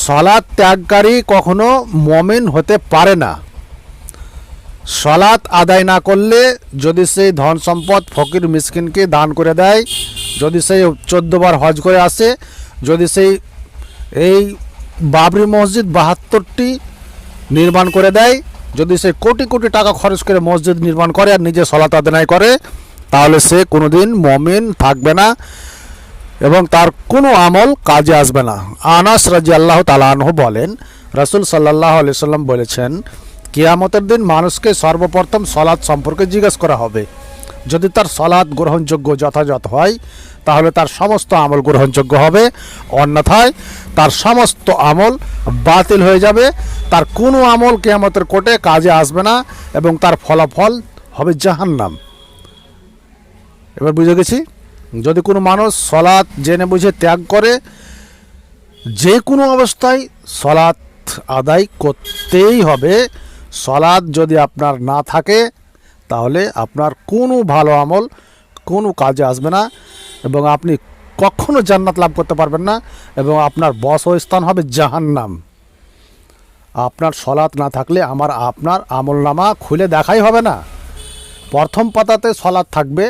সলাৎ ত্যাগকারী কখনো মুমিন হতে পারে না। সলাৎ আদায় না করলে যদি সেই ধন সম্পদ ফকির মিসকিনকে দান করে দেয়, যদি সেই 14 বার হজ করে আসে, যদি সেই এই বাবরি মসজিদ 72টি নির্মাণ করে দেয়, যদি সে কোটি কোটি টাকা খরচ করে মসজিদ নির্মাণ করে আর নিজে সলাৎ আদায় করে, তাহলে সে কোনোদিন মুমিন থাকবে না এবং তার কোনো আমল কাজে আসবে না। আনাস রাদিয়াল্লাহু তাআলা আনহু বলেন, রাসূল সাল্লাল্লাহু আলাইহি সাল্লাম বলেছেন, কিয়ামতের দিন মানুষকে সর্বপ্রথম সলাৎ সম্পর্কে জিজ্ঞেস করা হবে। যদি তার সলাৎ গ্রহণযোগ্য যথাযথ হয় তাহলে তার সমস্ত আমল গ্রহণযোগ্য হবে, অন্যথায় তার সমস্ত আমল বাতিল হয়ে যাবে। তার কোনো আমল কিয়ামতের কোর্টে কাজে আসবে না এবং তার ফলাফল হবে জাহান্নাম। এবার বুঝে গেছি, যদি কোনো মানুষ সলাৎ জেনে বুঝে ত্যাগ করে, যে কোনো অবস্থায় সলাৎ আদায় করতেই হবে। সলাৎ যদি আপনার না থাকে তাহলে আপনার কোনো ভালো আমল কোনো কাজে আসবে না এবং আপনি কখনো জান্নাত লাভ করতে পারবেন না এবং আপনার বসস্থান হবে জাহান্নাম। আপনার সলাৎ না থাকলে আপনার আমলনামা খুলে দেখাই হবে না। প্রথম পাতাতে সলাৎ থাকবে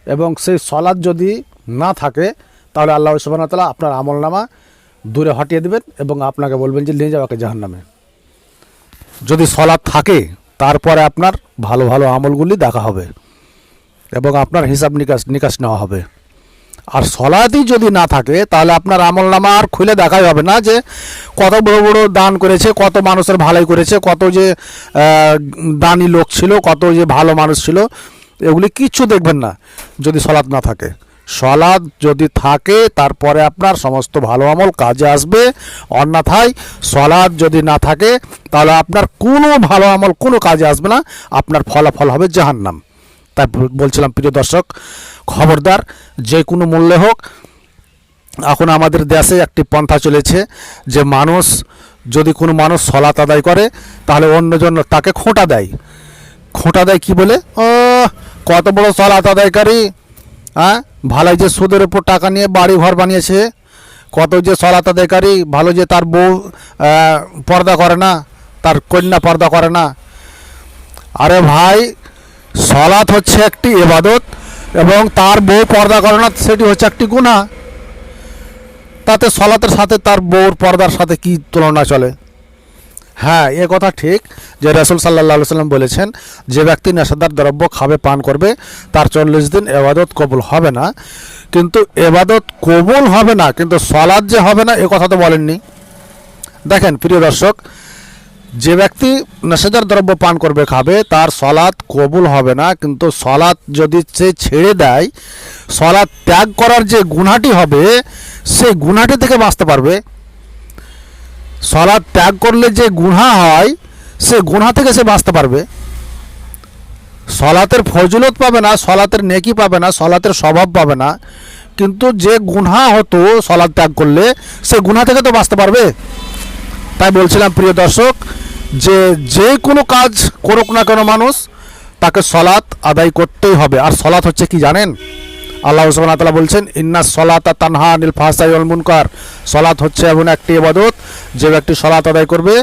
এবং সেই সলাৎ যদি না থাকে তাহলে আল্লাহ সুবহানাহু ওয়া তাআলা আপনার আমলনামা দূরে হটিয়ে দেবেন এবং আপনাকে বলবেন যে নিয়ে যাওয়াকে জাহান্নামে। যদি সলাৎ থাকে তারপরে আপনার ভালো ভালো আমলগুলি দেখা হবে এবং আপনার হিসাব নিকাশ নেওয়া হবে। আর সলাৎই যদি না থাকে তাহলে আপনার আমলনামা আর খুলে দেখাই হবে না যে কত বড় বড় দান করেছে, কত মানুষের ভালাই করেছে, কত যে দানি লোক ছিল, কত যে ভালো মানুষ ছিল, এগুলি কিচ্ছু দেখবেন না যদি সলাৎ না থাকে। সলাৎ যদি থাকে তারপরে আপনার সমস্ত ভালো আমল কাজে আসবে, অন্যথায় সলাৎ যদি না থাকে তাহলে আপনার কোনো ভালো আমল কোনো কাজে আসবে না, আপনার ফলাফল হবে জাহান্নাম। তাই বলছিলাম প্রিয় দর্শক, খবরদার, যে কোনো মূল্যে হোক। এখন আমাদের দেশে একটি পন্থা চলেছে যে যদি কোনো মানুষ সলাৎ আদায় করে তাহলে অন্যজন তাকে খোঁটা দেয়। খোঁটা দেয় কি বলে? কত বড় সলাৎ আদায়কারী, হ্যাঁ, ভালো যে সুদের উপর টাকা নিয়ে বাড়ি ঘর বানিয়েছে, কত যে সলাৎ আদায়কারী, ভালো যে তার বউ পর্দা করে না, তার কন্যা পর্দা করে না। আরে ভাই, সলাৎ হচ্ছে একটি ইবাদত এবং তার বউ পর্দা করে না সেটি হচ্ছে একটি গুনাহ। তাতে সলাতের সাথে তার বউর পর্দার সাথে কি তুলনা চলে? হ্যাঁ, এ কথা ঠিক যে রাসূল সাল্লাল্লাহু আলাইহি সাল্লাম বলেছেন, যে ব্যক্তি নেশাদার দ্রব্য খাবে, পান করবে, তার 40 দিন ইবাদত কবুল হবে না। কিন্তু ইবাদত কবুল হবে না, কিন্তু সলাৎ যে হবে না এ কথা তো বলেননি। দেখেন প্রিয় দর্শক, যে ব্যক্তি নেশাদার দ্রব্য পান করবে, খাবে, তার সলাৎ কবুল হবে না, কিন্তু সলাৎ যদি সে ছেড়ে দেয়, সলাৎ ত্যাগ করার যে গুনাহটি হবে সেই গুনাহটি থেকে বাঁচতে পারবে। সলাৎ ত্যাগ করলে যে গুনাহ হয় সে গুনাহ থেকে সে বাঁচতে পারবে। সলাতের ফজিলত পাবে না, সলাতের নেকি পাবে না, সলাতের স্বভাব পাবে না, কিন্তু যে গুনাহ হতো সলাৎ ত্যাগ করলে সে গুনাহ থেকে তো বাঁচতে পারবে। তাই বলছিলাম প্রিয় দর্শক, যে কোনো কাজ করুক না কেন মানুষ, তাকে সলাৎ আদায় করতেই হবে। আর সলাৎ হচ্ছে কি জানেন? আল্লাহ সুবহানাহু ওয়া তাআলা বলছেন, ইন্নাস সলাতা তানহা আনিল ফাহশাই ওয়াল মুনকার। সলাৎ হচ্ছে এমন একটি ইবাদত, যে ব্যক্তি সলাৎ আদায় করবে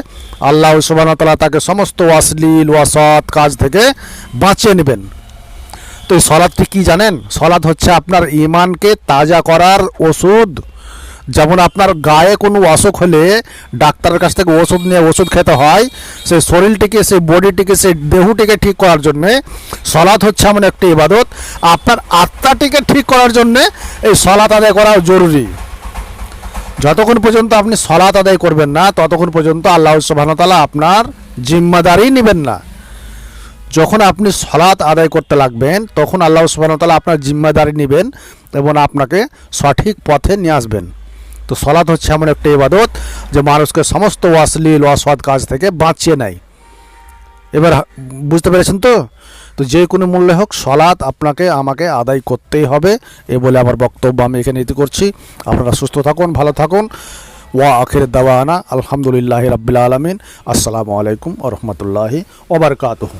আল্লাহ সুবহানাহু ওয়া তাআলা তাকে সমস্ত অশ্লীল অসৎ কাজ থেকে বাঁচিয়ে নেবেন। তো এই সলাৎটি কি জানেন? সলাৎ হচ্ছে আপনার ঈমানকে তাজা করার ওষুধ। যেমন আপনার গায়ে কোনো অসুখ হলে ডাক্তারের কাছ থেকে ওষুধ নিয়ে ওষুধ খেতে হয়, সেই শরীরটিকে, সেই বডিটিকে, সেই দেহটিকে ঠিক করার জন্যে সলাৎ হচ্ছে এমন একটি ইবাদত। আপনার আত্মাটিকে ঠিক করার জন্যে এই সলাৎ আদায় করা জরুরি। যতক্ষণ পর্যন্ত আপনি সলাৎ আদায় করবেন না ততক্ষণ পর্যন্ত আল্লাহ সুবহানাহু ওয়া তাআলা আপনার জিম্মাদারি নেবেন না। যখন আপনি সলাৎ আদায় করতে লাগবেন তখন আল্লাহ সুবহানাহু ওয়া তাআলা আপনার জিম্মাদারি নেবেন এবং আপনাকে সঠিক পথে নিয়ে আসবেন। তো সলাৎ হচ্ছে এমন একটা ইবাদত যে মানুষকে সমস্ত অশ্লীল অসৎ কাজ থেকে বাঁচিয়ে নেয়। এবার বুঝতে পেরেছেন তো? তো যে কোনো মূল্যে হোক সলাৎ আপনাকে আমাকে আদায় করতেই হবে। এ বলে আমার বক্তব্য আমি এখানে ইতি করছি। আপনারা সুস্থ থাকুন, ভালো থাকুন। ওয়া আখির দাওয়ানা আলহামদুলিল্লাহি রাব্বিল আলামিন। আসসালামু আলাইকুম ওয়া রাহমাতুল্লাহি ওয়া বারাকাতুহু।